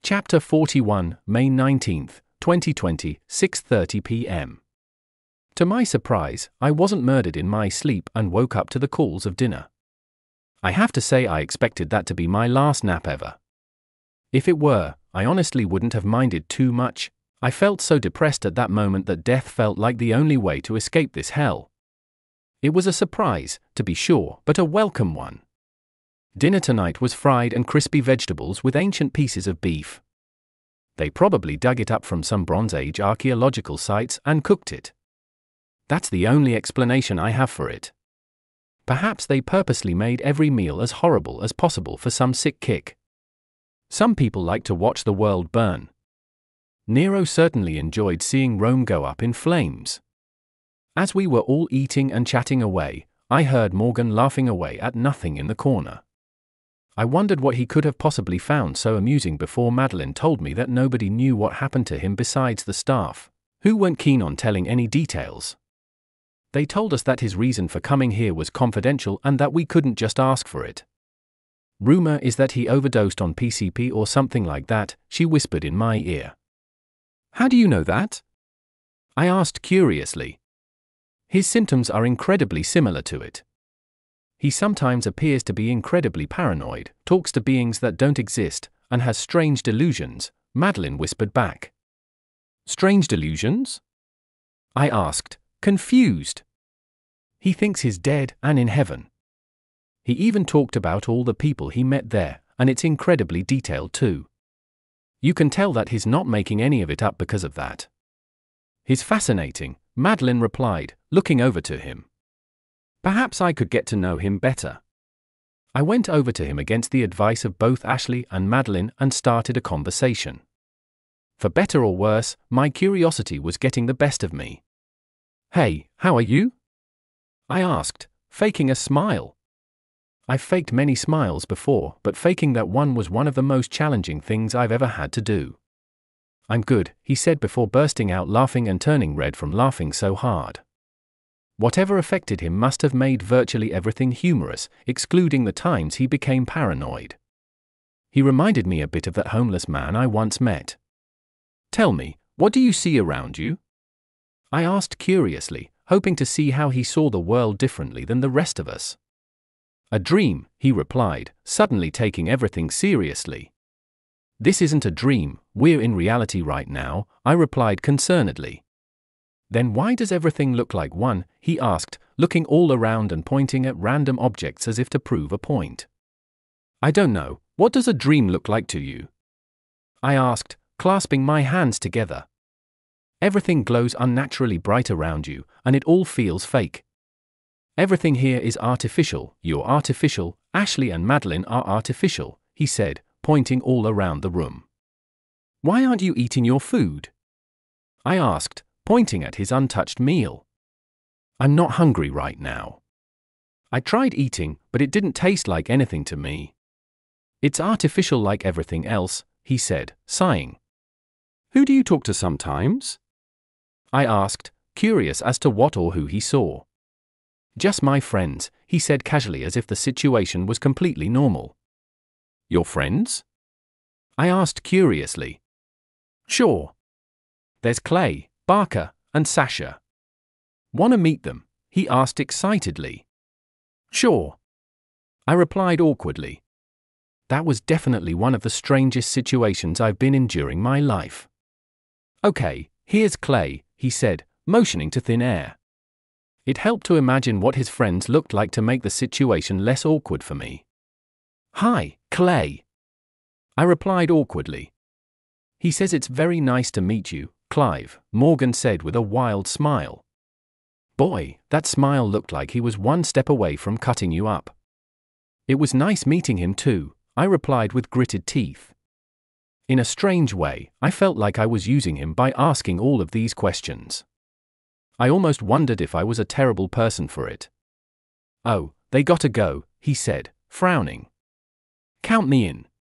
Chapter 41, May 19th, 2020, 6:30 p.m. To my surprise, I wasn't murdered in my sleep and woke up to the calls of dinner. I have to say I expected that to be my last nap ever. If it were, I honestly wouldn't have minded too much. I felt so depressed at that moment that death felt like the only way to escape this hell. It was a surprise, to be sure, but a welcome one. Dinner tonight was fried and crispy vegetables with ancient pieces of beef. They probably dug it up from some Bronze Age archaeological sites and cooked it. That's the only explanation I have for it. Perhaps they purposely made every meal as horrible as possible for some sick kick. Some people like to watch the world burn. Nero certainly enjoyed seeing Rome go up in flames. As we were all eating and chatting away, I heard Morgan laughing away at nothing in the corner. I wondered what he could have possibly found so amusing before Madeline told me that nobody knew what happened to him besides the staff, who weren't keen on telling any details. They told us that his reason for coming here was confidential and that we couldn't just ask for it. Rumor is that he overdosed on PCP or something like that, she whispered in my ear. How do you know that? I asked curiously. His symptoms are incredibly similar to it. He sometimes appears to be incredibly paranoid, talks to beings that don't exist, and has strange delusions, Madeline whispered back. Strange delusions? I asked, confused. He thinks he's dead and in heaven. He even talked about all the people he met there, and it's incredibly detailed too. You can tell that he's not making any of it up because of that. He's fascinating, Madeline replied, looking over to him. Perhaps I could get to know him better. I went over to him against the advice of both Ashley and Madeline and started a conversation. For better or worse, my curiosity was getting the best of me. Hey, how are you? I asked, faking a smile. I've faked many smiles before, but faking that one was one of the most challenging things I've ever had to do. I'm good, he said before bursting out laughing and turning red from laughing so hard. Whatever affected him must have made virtually everything humorous, excluding the times he became paranoid. He reminded me a bit of that homeless man I once met. Tell me, what do you see around you? I asked curiously, hoping to see how he saw the world differently than the rest of us. A dream, he replied, suddenly taking everything seriously. This isn't a dream, we're in reality right now, I replied concernedly. Then why does everything look like one? He asked, looking all around and pointing at random objects as if to prove a point. I don't know, what does a dream look like to you? I asked, clasping my hands together. Everything glows unnaturally bright around you, and it all feels fake. Everything here is artificial, you're artificial, Ashley and Madeline are artificial, he said, pointing all around the room. Why aren't you eating your food? I asked, pointing at his untouched meal. I'm not hungry right now. I tried eating, but it didn't taste like anything to me. It's artificial like everything else, he said, sighing. Who do you talk to sometimes? I asked, curious as to what or who he saw. Just my friends, he said casually as if the situation was completely normal. Your friends? I asked curiously. Sure. There's Clay, Barker, and Sasha. Wanna meet them? He asked excitedly. Sure. I replied awkwardly. That was definitely one of the strangest situations I've been in during my life. Okay, here's Clay, he said, motioning to thin air. It helped to imagine what his friends looked like to make the situation less awkward for me. Hi, Clay. I replied awkwardly. He says it's very nice to meet you, Clive, Morgan said with a wild smile. Boy, that smile looked like he was one step away from cutting you up. It was nice meeting him too, I replied with gritted teeth. In a strange way, I felt like I was using him by asking all of these questions. I almost wondered if I was a terrible person for it. Oh, they gotta go, he said, frowning. Count me in,